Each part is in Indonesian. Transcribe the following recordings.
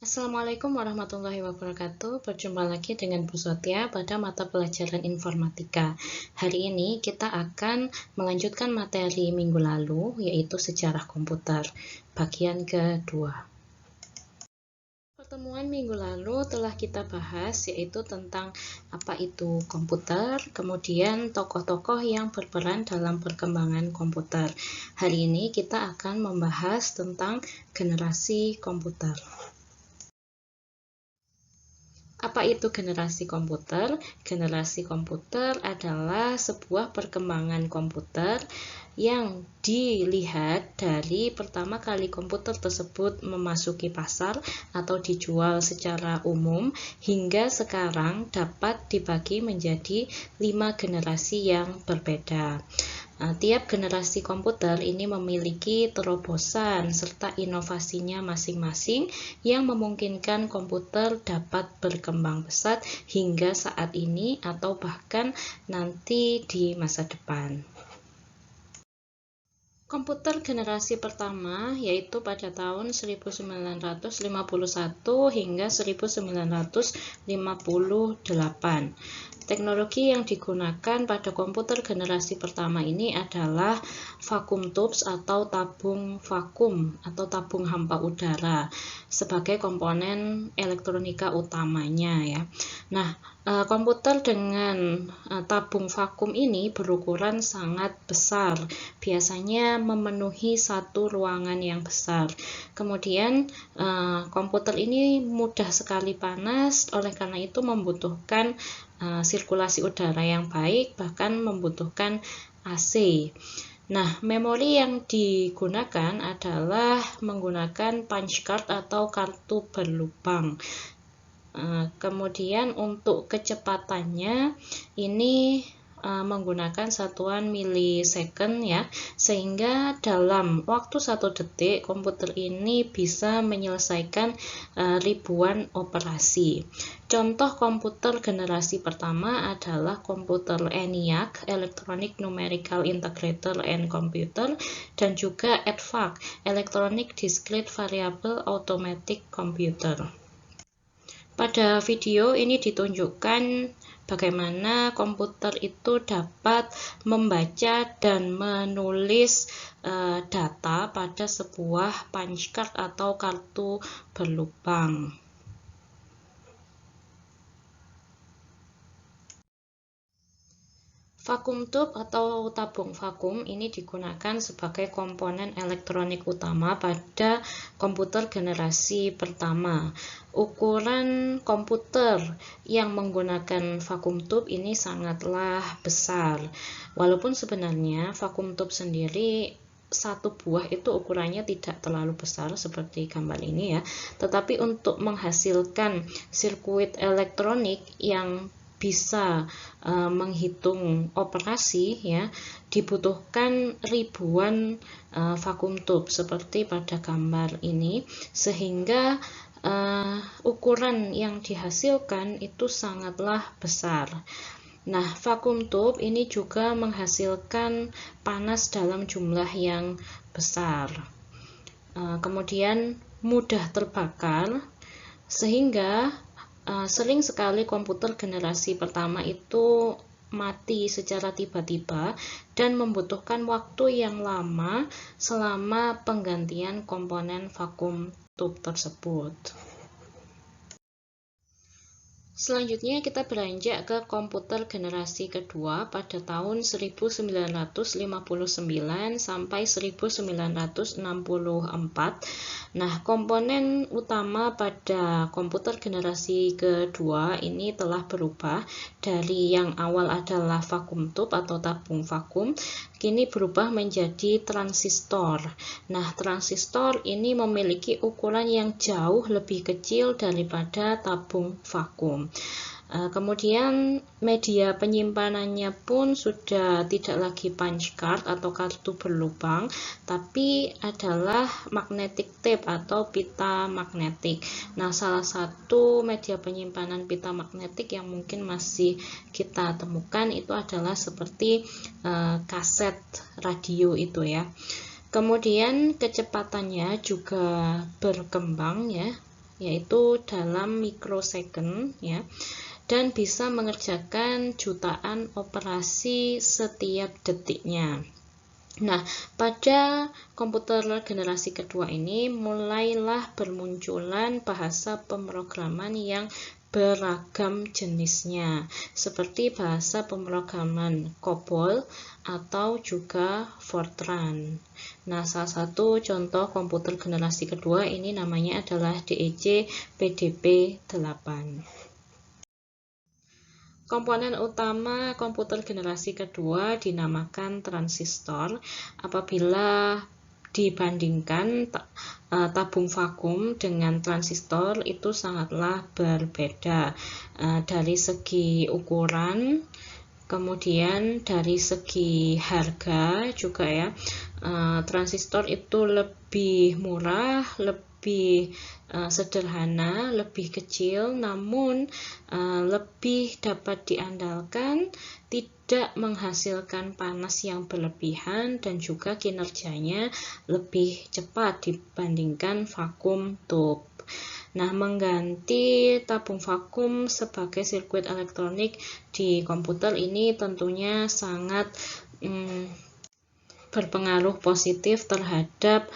Assalamualaikum warahmatullahi wabarakatuh. Berjumpa lagi dengan Bu Sotia pada mata pelajaran informatika. Hari ini kita akan melanjutkan materi minggu lalu, yaitu sejarah komputer, bagian kedua. Pertemuan minggu lalu telah kita bahas, yaitu tentang apa itu komputer, kemudian tokoh-tokoh yang berperan dalam perkembangan komputer. Hari ini kita akan membahas tentang generasi komputer. Apa itu generasi komputer? Generasi komputer adalah sebuah perkembangan komputer yang dilihat dari pertama kali komputer tersebut memasuki pasar atau dijual secara umum hingga sekarang dapat dibagi menjadi 5 generasi yang berbeda. Tiap generasi komputer ini memiliki terobosan serta inovasinya masing-masing yang memungkinkan komputer dapat berkembang pesat hingga saat ini atau bahkan nanti di masa depan. Komputer generasi pertama yaitu pada tahun 1951 hingga 1958. Teknologi yang digunakan pada komputer generasi pertama ini adalah vacuum tubes atau tabung vakum atau tabung hampa udara sebagai komponen elektronika utamanya ya. Nah, komputer dengan tabung vakum ini berukuran sangat besar, biasanya memenuhi satu ruangan yang besar. Kemudian komputer ini mudah sekali panas, oleh karena itu membutuhkan sirkulasi udara yang baik, bahkan membutuhkan AC. Nah, memori yang digunakan adalah menggunakan punch card atau kartu berlubang. Kemudian untuk kecepatannya ini menggunakan satuan milisecond ya, sehingga dalam waktu 1 detik komputer ini bisa menyelesaikan ribuan operasi. Contoh komputer generasi pertama adalah komputer ENIAC, Electronic Numerical Integrator and Computer, dan juga EDVAC, Electronic Discrete Variable Automatic Computer. Pada video ini ditunjukkan bagaimana komputer itu dapat membaca dan menulis data pada sebuah punch card atau kartu berlubang. Vacuum tube atau tabung vakum ini digunakan sebagai komponen elektronik utama pada komputer generasi pertama. Ukuran komputer yang menggunakan vacuum tube ini sangatlah besar. Walaupun sebenarnya vacuum tube sendiri satu buah itu ukurannya tidak terlalu besar seperti gambar ini ya, tetapi untuk menghasilkan sirkuit elektronik yang bisa menghitung operasi ya, dibutuhkan ribuan vacuum tube seperti pada gambar ini, sehingga ukuran yang dihasilkan itu sangatlah besar. Nah, vacuum tube ini juga menghasilkan panas dalam jumlah yang besar, kemudian mudah terbakar, sehingga sering sekali komputer generasi pertama itu mati secara tiba-tiba dan membutuhkan waktu yang lama selama penggantian komponen vacuum tube tersebut. Selanjutnya kita beranjak ke komputer generasi kedua pada tahun 1959 sampai 1964. Nah, komponen utama pada komputer generasi kedua ini telah berubah dari yang awal adalah vacuum tube atau tabung vakum, kini berubah menjadi transistor. Nah, transistor ini memiliki ukuran yang jauh lebih kecil daripada tabung vakum. Kemudian media penyimpanannya pun sudah tidak lagi punch card atau kartu berlubang, tapi adalah magnetic tape atau pita magnetik. Nah, salah satu media penyimpanan pita magnetik yang mungkin masih kita temukan itu adalah seperti kaset radio itu ya. Kemudian kecepatannya juga berkembang ya. yaitu dalam mikrosecond ya, dan bisa mengerjakan jutaan operasi setiap detiknya. Nah, pada komputer generasi kedua ini mulailah bermunculan bahasa pemrograman yang beragam jenisnya, seperti bahasa pemrograman COBOL atau juga Fortran. Nah, salah satu contoh komputer generasi kedua ini namanya adalah DEC PDP-8. Komponen utama komputer generasi kedua dinamakan transistor. Apabila dibandingkan tabung vakum dengan transistor itu sangatlah berbeda dari segi ukuran, kemudian dari segi harga juga ya. Transistor itu lebih murah, lebih sederhana, lebih kecil, namun lebih dapat diandalkan, tidak menghasilkan panas yang berlebihan, dan juga kinerjanya lebih cepat dibandingkan vakum tube. Nah, mengganti tabung vakum sebagai sirkuit elektronik di komputer ini tentunya sangat berpengaruh positif terhadap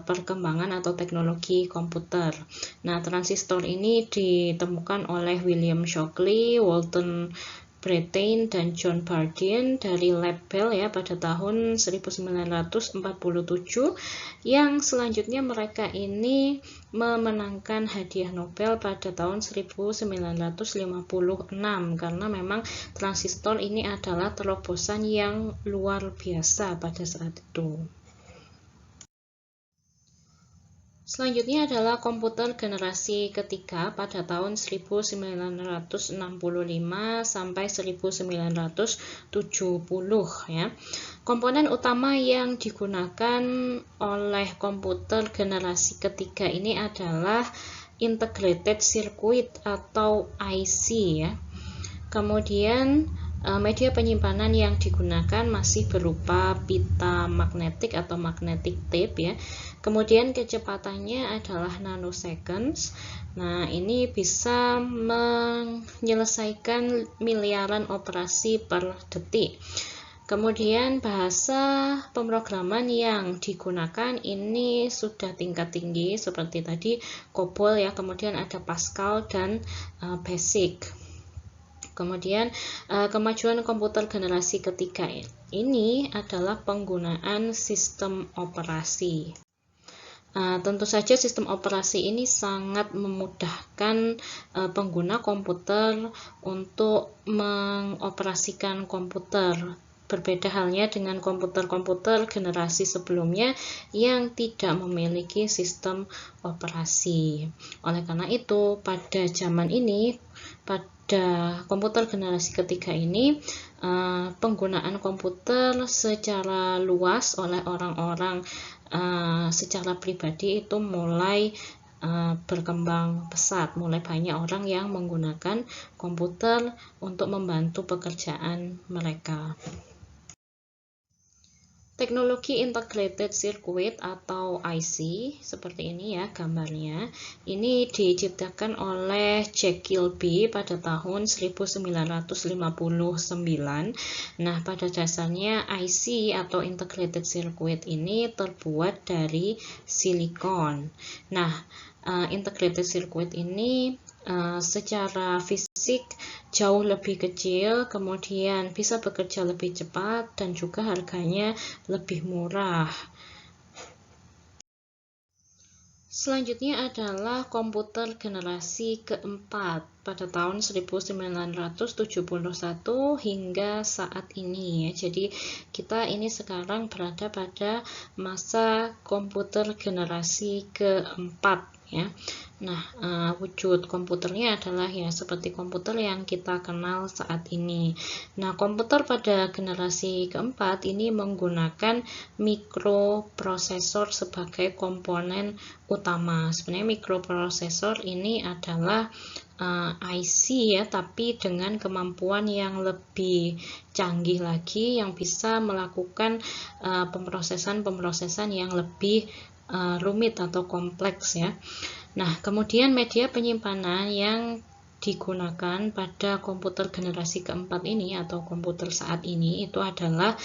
perkembangan atau teknologi komputer. Nah, transistor ini ditemukan oleh William Shockley, Walton Brattain, dan John Bardeen dari Lab Bell ya pada tahun 1947, yang selanjutnya mereka ini memenangkan hadiah Nobel pada tahun 1956 karena memang transistor ini adalah terobosan yang luar biasa pada saat itu. Selanjutnya adalah komputer generasi ketiga pada tahun 1965 sampai 1970 ya. Komponen utama yang digunakan oleh komputer generasi ketiga ini adalah integrated circuit atau IC ya. Kemudian media penyimpanan yang digunakan masih berupa pita magnetik atau magnetic tape ya. Kemudian kecepatannya adalah nanoseconds. Nah, ini bisa menyelesaikan miliaran operasi per detik. Kemudian bahasa pemrograman yang digunakan ini sudah tingkat tinggi seperti tadi COBOL ya, kemudian ada Pascal dan BASIC. Kemudian kemajuan komputer generasi ketiga ini adalah penggunaan sistem operasi. Tentu saja sistem operasi ini sangat memudahkan pengguna komputer untuk mengoperasikan komputer. Berbeda halnya dengan komputer-komputer generasi sebelumnya yang tidak memiliki sistem operasi. Oleh karena itu, pada zaman ini, pada komputer generasi ketiga ini, penggunaan komputer secara luas oleh orang-orang secara pribadi itu mulai berkembang pesat, mulai banyak orang yang menggunakan komputer untuk membantu pekerjaan mereka. Teknologi integrated circuit atau IC seperti ini ya gambarnya. Ini diciptakan oleh Jack Kilby pada tahun 1959. Nah, pada dasarnya IC atau integrated circuit ini terbuat dari silikon. Nah, integrated circuit ini secara fisik jauh lebih kecil, kemudian bisa bekerja lebih cepat dan juga harganya lebih murah. Selanjutnya adalah komputer generasi keempat pada tahun 1971 hingga saat ini ya. Jadi kita ini sekarang berada pada masa komputer generasi keempat ya. Nah, wujud komputernya adalah ya seperti komputer yang kita kenal saat ini. Nah, komputer pada generasi keempat ini menggunakan mikroprosesor sebagai komponen utama. Sebenarnya mikroprosesor ini adalah IC ya, tapi dengan kemampuan yang lebih canggih lagi yang bisa melakukan pemrosesan yang lebih rumit atau kompleks ya. Nah, kemudian media penyimpanan yang digunakan pada komputer generasi keempat ini atau komputer saat ini itu adalah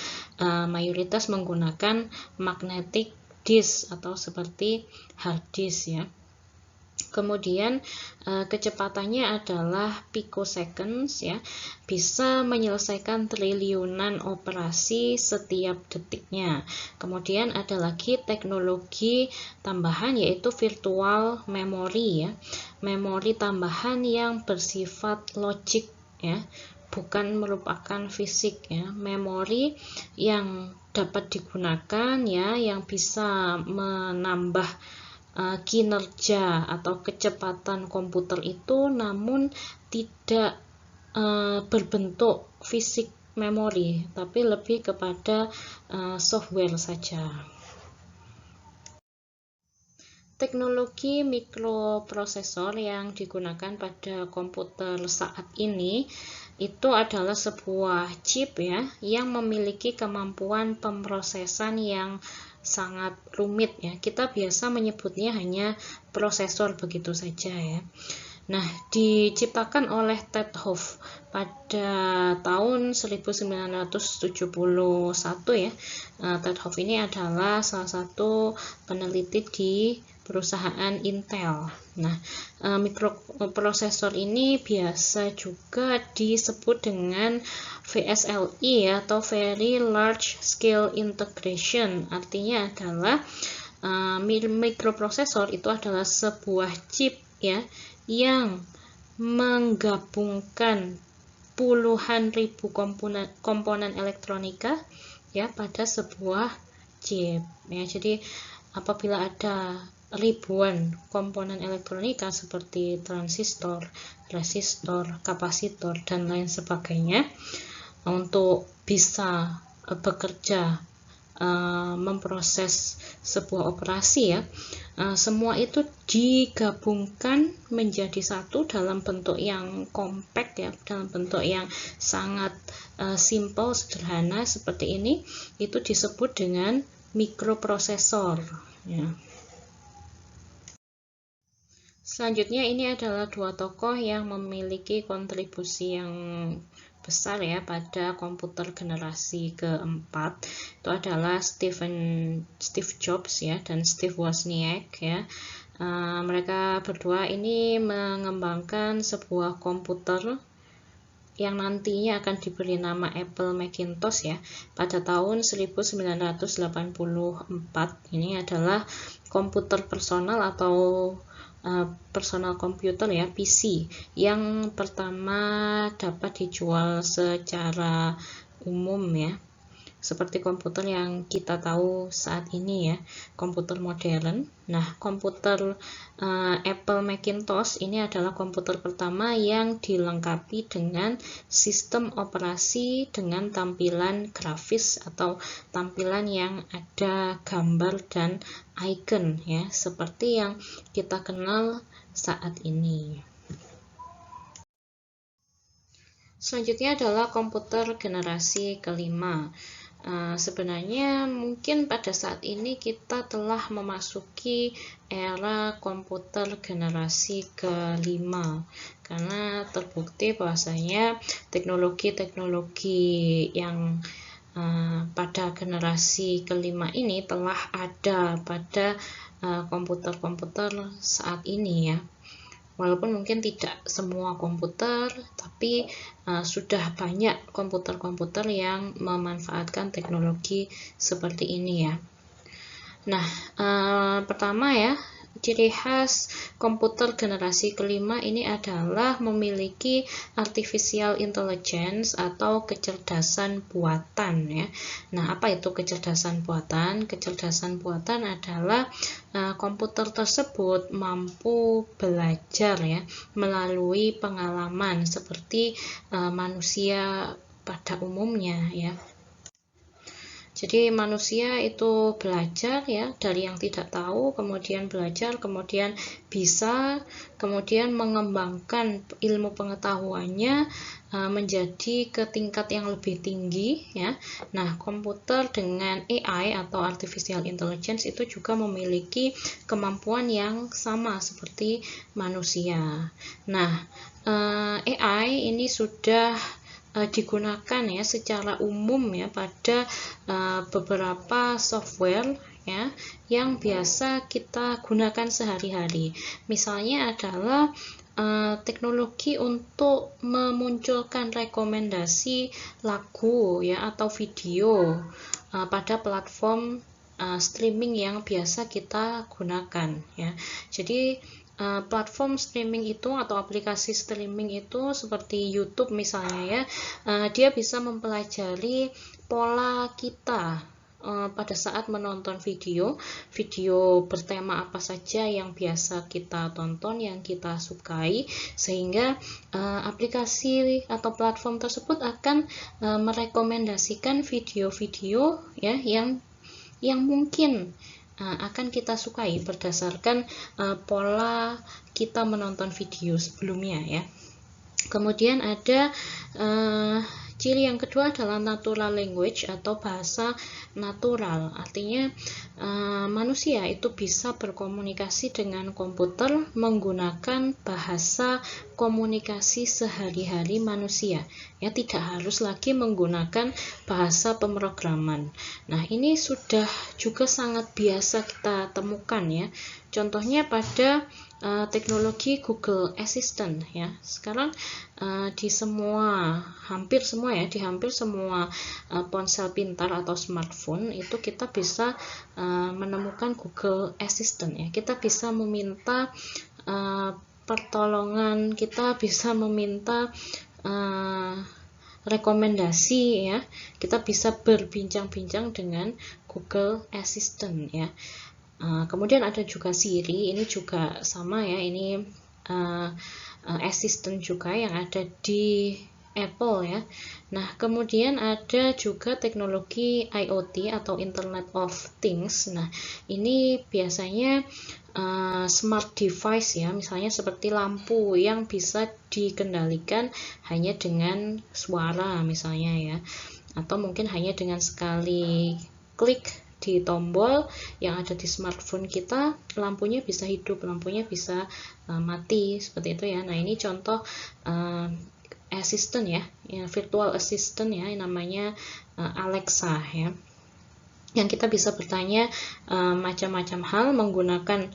mayoritas menggunakan magnetic disk atau seperti hard disk ya. Kemudian kecepatannya adalah picoseconds ya, bisa menyelesaikan triliunan operasi setiap detiknya. Kemudian ada lagi teknologi tambahan yaitu virtual memory ya, memori tambahan yang bersifat logik ya, bukan merupakan fisik ya, memori yang dapat digunakan ya, yang bisa menambah kinerja atau kecepatan komputer itu, namun tidak berbentuk fisik memori, tapi lebih kepada software saja. Teknologi mikroprosesor yang digunakan pada komputer saat ini itu adalah sebuah chip ya, yang memiliki kemampuan pemrosesan yang sangat rumit ya. Kita biasa menyebutnya hanya prosesor begitu saja ya. Nah, diciptakan oleh Ted Hoff pada tahun 1971 ya. Ted Hoff ini adalah salah satu peneliti di perusahaan Intel. Nah, mikroprosesor ini biasa juga disebut dengan VSLI atau Very Large Scale Integration. Artinya adalah mikroprosesor itu adalah sebuah chip ya, yang menggabungkan puluhan ribu komponen elektronika ya pada sebuah chip ya. Jadi apabila ada ribuan komponen elektronika seperti transistor, resistor, kapasitor dan lain sebagainya, untuk bisa bekerja memproses sebuah operasi ya, semua itu digabungkan menjadi satu dalam bentuk yang compact ya, dalam bentuk yang sangat simple, sederhana seperti ini, itu disebut dengan mikroprosesor ya. Selanjutnya ini adalah dua tokoh yang memiliki kontribusi yang besar ya pada komputer generasi keempat. Itu adalah Steve Jobs ya dan Steve Wozniak ya. Mereka berdua ini mengembangkan sebuah komputer yang nantinya akan diberi nama Apple Macintosh ya pada tahun 1984. Ini adalah komputer personal atau personal computer ya, PC, yang pertama dapat dijual secara umum ya, seperti komputer yang kita tahu saat ini ya, komputer modern. Nah, komputer Apple Macintosh ini adalah komputer pertama yang dilengkapi dengan sistem operasi dengan tampilan grafis atau tampilan yang ada gambar dan icon ya, seperti yang kita kenal saat ini. Selanjutnya adalah komputer generasi kelima. Sebenarnya mungkin pada saat ini kita telah memasuki era komputer generasi kelima, karena terbukti bahwasanya teknologi-teknologi yang pada generasi kelima ini telah ada pada komputer-komputer saat ini ya. Walaupun mungkin tidak semua komputer, tapi sudah banyak komputer-komputer yang memanfaatkan teknologi seperti ini ya. Nah, pertama ya, ciri khas komputer generasi kelima ini adalah memiliki artificial intelligence atau kecerdasan buatan ya. Nah, apa itu kecerdasan buatan? Kecerdasan buatan adalah komputer tersebut mampu belajar ya melalui pengalaman seperti manusia pada umumnya ya. Jadi manusia itu belajar ya dari yang tidak tahu, kemudian belajar, kemudian bisa, kemudian mengembangkan ilmu pengetahuannya menjadi ke tingkat yang lebih tinggi ya. Nah, komputer dengan AI atau artificial intelligence itu juga memiliki kemampuan yang sama seperti manusia. Nah, AI ini sudah digunakan ya secara umum ya pada beberapa software ya yang biasa kita gunakan sehari-hari. Misalnya adalah teknologi untuk memunculkan rekomendasi lagu ya atau video pada platform streaming yang biasa kita gunakan ya. Jadi platform streaming itu atau aplikasi streaming itu seperti YouTube misalnya ya, dia bisa mempelajari pola kita pada saat menonton video bertema apa saja yang biasa kita tonton, yang kita sukai, sehingga aplikasi atau platform tersebut akan merekomendasikan video-video ya yang mungkin akan kita sukai berdasarkan pola kita menonton video sebelumnya ya. Kemudian ada ciri yang kedua adalah natural language atau bahasa natural. Artinya manusia itu bisa berkomunikasi dengan komputer menggunakan bahasa komunikasi sehari-hari manusia. Ya, tidak harus lagi menggunakan bahasa pemrograman. Nah, ini sudah juga sangat biasa kita temukan ya. Contohnya pada teknologi Google Assistant ya. Sekarang di hampir semua ponsel pintar atau smartphone itu kita bisa menemukan Google Assistant ya. Kita bisa meminta pertolongan, kita bisa meminta rekomendasi ya. Kita bisa berbincang-bincang dengan Google Assistant ya. Kemudian ada juga Siri, ini juga sama ya, ini assistant juga yang ada di Apple ya. Nah, kemudian ada juga teknologi IoT atau Internet of Things. Nah, ini biasanya smart device ya, misalnya seperti lampu yang bisa dikendalikan hanya dengan suara misalnya ya, atau mungkin hanya dengan sekali klik di tombol yang ada di smartphone kita, lampunya bisa hidup, lampunya bisa mati, seperti itu ya. Nah, ini contoh assistant ya, virtual assistant ya, namanya Alexa ya, yang kita bisa bertanya macam-macam hal menggunakan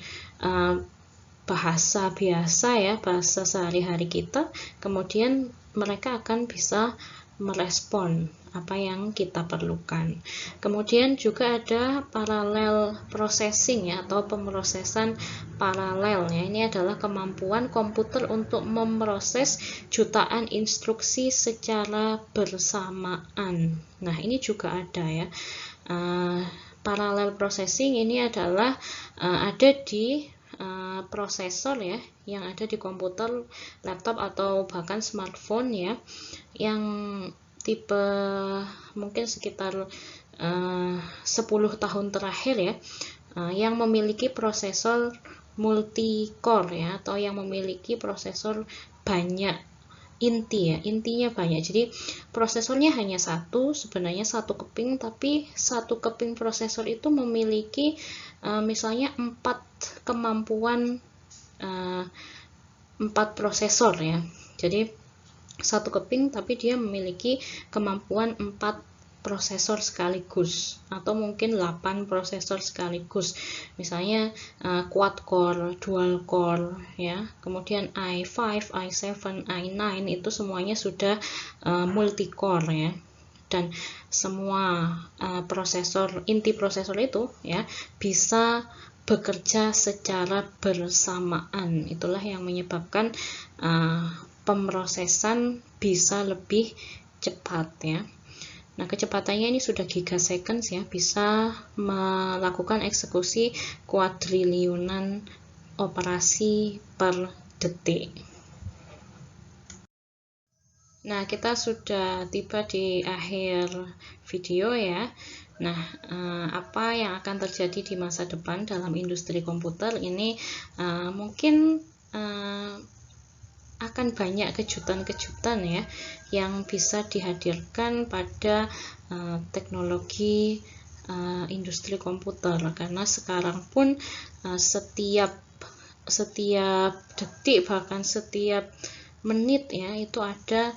bahasa biasa ya, bahasa sehari-hari kita, kemudian mereka akan bisa merespon apa yang kita perlukan. Kemudian juga ada parallel processing ya, atau pemrosesan paralel ya. Ini adalah kemampuan komputer untuk memproses jutaan instruksi secara bersamaan. Nah, ini juga ada ya. Parallel processing ini adalah ada di prosesor ya, yang ada di komputer, laptop atau bahkan smartphone ya, yang tipe mungkin sekitar 10 tahun terakhir ya, yang memiliki prosesor multi-core ya, atau yang memiliki prosesor banyak inti ya, intinya banyak. Jadi prosesornya hanya satu, sebenarnya satu keping, tapi satu keping prosesor itu memiliki misalnya 4 kemampuan 4 prosesor ya. Jadi satu keping tapi dia memiliki kemampuan 4 prosesor sekaligus, atau mungkin 8 prosesor sekaligus, misalnya quad core, dual core ya, kemudian i5, i7, i9 itu semuanya sudah multi core ya. Dan semua prosesor, inti prosesor itu ya bisa bekerja secara bersamaan. Itulah yang menyebabkan pemrosesan bisa lebih cepat ya. Nah, kecepatannya ini sudah gigaseconds ya, bisa melakukan eksekusi kuadriliunan operasi per detik. Nah, kita sudah tiba di akhir video ya. Nah, apa yang akan terjadi di masa depan dalam industri komputer ini mungkin akan banyak kejutan-kejutan ya yang bisa dihadirkan pada teknologi industri komputer, karena sekarang pun setiap detik bahkan setiap menit ya itu ada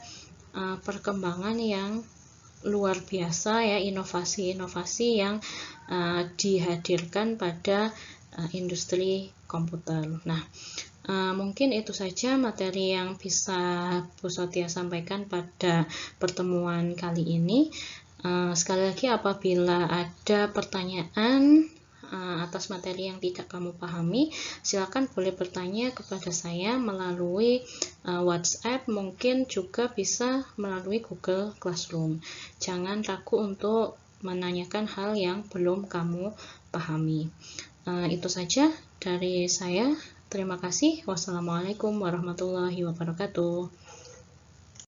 perkembangan yang luar biasa ya, inovasi-inovasi yang dihadirkan pada industri komputer. Nah, mungkin itu saja materi yang bisa Bu Sotia sampaikan pada pertemuan kali ini. Sekali lagi, apabila ada pertanyaan atas materi yang tidak kamu pahami, silakan boleh bertanya kepada saya melalui WhatsApp, mungkin juga bisa melalui Google Classroom. Jangan ragu untuk menanyakan hal yang belum kamu pahami. Itu saja dari saya. Terima kasih. Wassalamualaikum warahmatullahi wabarakatuh.